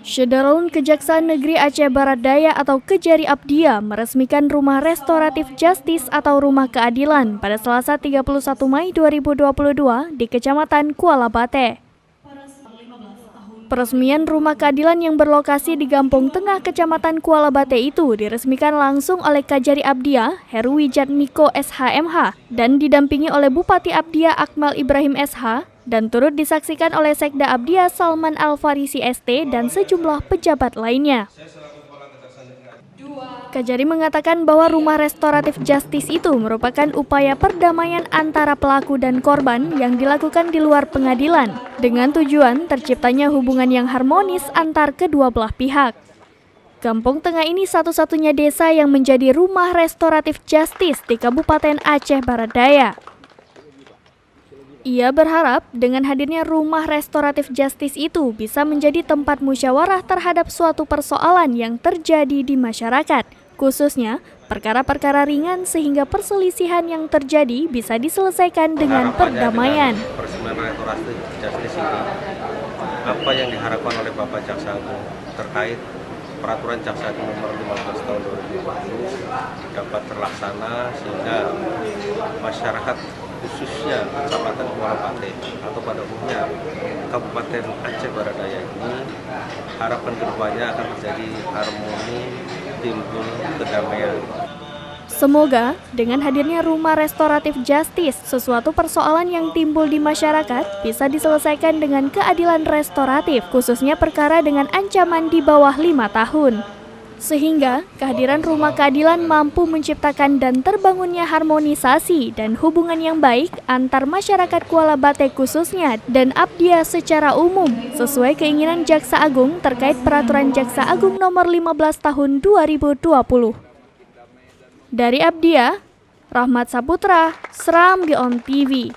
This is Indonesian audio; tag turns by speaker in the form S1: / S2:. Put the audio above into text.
S1: Syederalun Kejaksaan Negeri Aceh Barat Daya atau Kejari Abdia meresmikan Rumah Restoratif Justice atau Rumah Keadilan pada Selasa 31 Mei 2022 di Kecamatan Kuala Bate. Peresmian Rumah Keadilan yang berlokasi di Gampong Tengah Kecamatan Kuala Bate itu diresmikan langsung oleh Kejari Abdia, Heruwijat Miko SHMH, dan didampingi oleh Bupati Abdia Akmal Ibrahim SH, dan turut disaksikan oleh Sekda Abdia Salman Al-Farisi ST dan sejumlah pejabat lainnya. Kejari mengatakan bahwa Rumah Restoratif Justice itu merupakan upaya perdamaian antara pelaku dan korban yang dilakukan di luar pengadilan, dengan tujuan terciptanya hubungan yang harmonis antar kedua belah pihak. Gampong Tengah ini satu-satunya desa yang menjadi Rumah Restoratif Justice di Kabupaten Aceh Barat Daya. Ia berharap dengan hadirnya Rumah Restoratif Justice itu bisa menjadi tempat musyawarah terhadap suatu persoalan yang terjadi di masyarakat, khususnya perkara-perkara ringan sehingga perselisihan yang terjadi bisa diselesaikan dengan perdamaian.
S2: Peresmian Restoratif Justice ini, apa yang diharapkan oleh Bapak Jaksa Agung terkait Peraturan Jaksa Agung Nomor 15 Tahun 2020 dapat terlaksana sehingga masyarakat khususnya Kecamatan Kuala Bate atau pada umumnya Kabupaten Aceh Barat Daya ini harapan kedepannya akan terjadi harmoni, timbul kedamaian.
S1: Semoga dengan hadirnya Rumah Restoratif Justice, sesuatu persoalan yang timbul di masyarakat bisa diselesaikan dengan keadilan restoratif, khususnya perkara dengan ancaman di bawah 5 tahun. Sehingga kehadiran Rumah Keadilan mampu menciptakan dan terbangunnya harmonisasi dan hubungan yang baik antar masyarakat Kuala Bate khususnya dan Abdia secara umum sesuai keinginan Jaksa Agung terkait Peraturan Jaksa Agung Nomor 15 Tahun 2020. Dari Abdia, Rahmat Saputra, Serambi On TV.